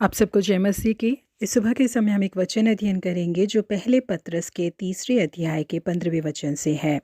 आप सबको जय मसीह की। इस सुबह के समय हम एक वचन अध्ययन करेंगे जो पहले पत्रस के 3 अध्याय के 15वें वचन से है।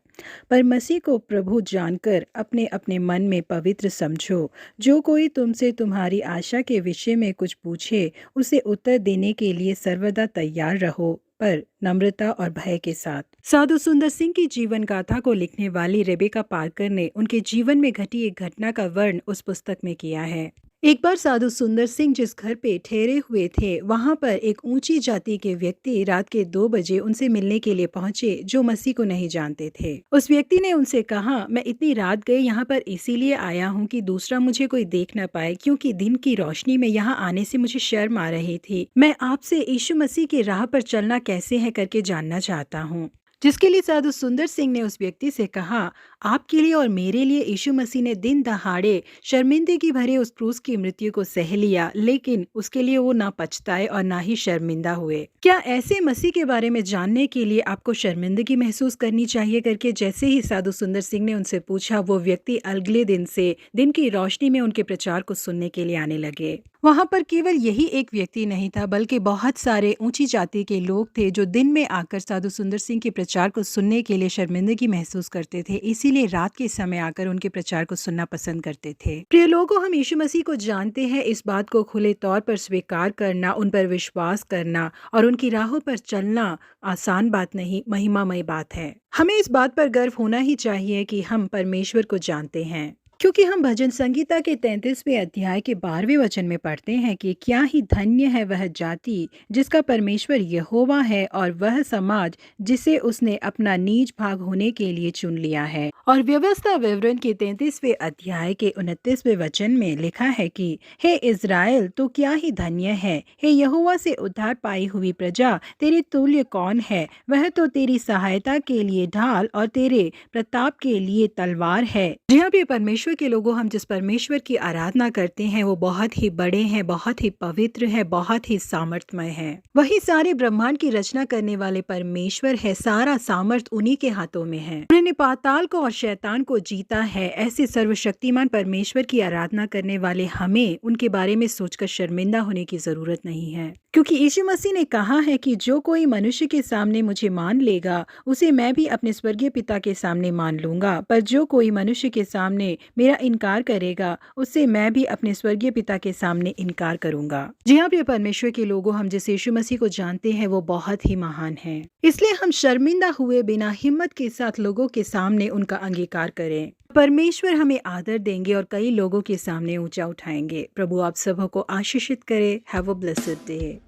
पर मसीह को प्रभु जानकर अपने अपने मन में पवित्र समझो। जो कोई तुमसे तुम्हारी आशा के विषय में कुछ पूछे उसे उत्तर देने के लिए सर्वदा तैयार रहो, पर नम्रता और भय के साथ। साधु सुंदर सिंह की जीवन गाथा को लिखने वाली रेबेका पार्कर ने उनके जीवन में घटी एक घटना का वर्ण उस पुस्तक में किया है। एक बार साधु सुंदर सिंह जिस घर पे ठहरे हुए थे वहां पर एक ऊंची जाति के व्यक्ति रात के 2 बजे उनसे मिलने के लिए पहुंचे जो मसीह को नहीं जानते थे। उस व्यक्ति ने उनसे कहा, मैं इतनी रात गए यहाँ पर इसीलिए आया हूँ कि दूसरा मुझे कोई देख न पाए, क्योंकि दिन की रोशनी में यहाँ आने से मुझे शर्म आ रही थी। मैं आपसे यीशु मसीह की राह पर चलना कैसे है करके जानना चाहता हूँ। जिसके लिए साधु सुंदर सिंह ने उस व्यक्ति से कहा, आपके लिए और मेरे लिए यीशु मसीह ने दिन दहाड़े शर्मिंदगी भरे उस क्रूस की मृत्यु को सह लिया, लेकिन उसके लिए वो ना पछताए और ना ही शर्मिंदा हुए। क्या ऐसे मसीह के बारे में जानने के लिए आपको शर्मिंदगी महसूस करनी चाहिए करके जैसे ही साधु सुंदर सिंह ने उनसे पूछा, वो व्यक्ति अगले दिन से दिन की रोशनी में उनके प्रचार को सुनने के लिए आने लगे। वहां पर केवल यही एक व्यक्ति नहीं था, बल्कि बहुत सारे ऊंची जाति के लोग थे जो दिन में आकर साधु सुंदर सिंह के प्रचार को सुनने के लिए शर्मिंदगी महसूस करते थे, इसीलिए रात के समय आकर उनके प्रचार को सुनना पसंद करते थे। प्रिय लोगों, हम यीशु मसीह को जानते हैं। इस बात को खुले तौर पर स्वीकार करना, उन पर विश्वास करना और उनकी राहों पर चलना आसान बात नहीं, महिमामय बात है। हमें इस बात पर गर्व होना ही चाहिए कि हम परमेश्वर को जानते हैं, क्योंकि हम भजन संगीता के 33वें अध्याय के 12वें वचन में पढ़ते हैं कि क्या ही धन्य है वह जाति जिसका परमेश्वर यहोवा है और वह समाज जिसे उसने अपना नीच भाग होने के लिए चुन लिया है। और व्यवस्था विवरण के 33वें अध्याय के 29वें वचन में लिखा है कि हे इज़राइल, तो क्या ही धन्य है। हे यहोवा से उद्धार पाई हुई प्रजा, तेरे तुल्य कौन है। वह तो तेरी सहायता के लिए ढाल और तेरे प्रताप के लिए तलवार है। जी हाँ प्रिय परमेश्वर के लोगों, हम जिस परमेश्वर की आराधना करते हैं वो बहुत ही बड़े हैं, बहुत ही पवित्र है, बहुत ही सामर्थ्यमय है। वही सारे ब्रह्मांड की रचना करने वाले परमेश्वर है। सारा सामर्थ उन्हीं के हाथों में है। उन्होंने पाताल को और शैतान को जीता है। ऐसे सर्वशक्तिमान परमेश्वर की आराधना करने वाले हमें उनके बारे में सोचकर शर्मिंदा होने की जरूरत नहीं है, क्योंकि यीशु मसीह ने कहा है कि जो कोई मनुष्य के सामने मुझे मान लेगा उसे मैं भी अपने स्वर्गीय पिता के सामने मान लूंगा, पर जो कोई मनुष्य के सामने मेरा इनकार करेगा उससे मैं भी अपने स्वर्गीय पिता के सामने इनकार करूंगा। जी हाँ प्रिय परमेश्वर के लोगों, हम जिस यीशु मसीह को जानते हैं वो बहुत ही महान है, इसलिए हम शर्मिंदा हुए बिना हिम्मत के साथ लोगों के सामने उनका अंगीकार करें। परमेश्वर हमें आदर देंगे और कई लोगों के सामने ऊंचा उठाएंगे। प्रभु आप सबों को आशीषित करे। Have a blessed day.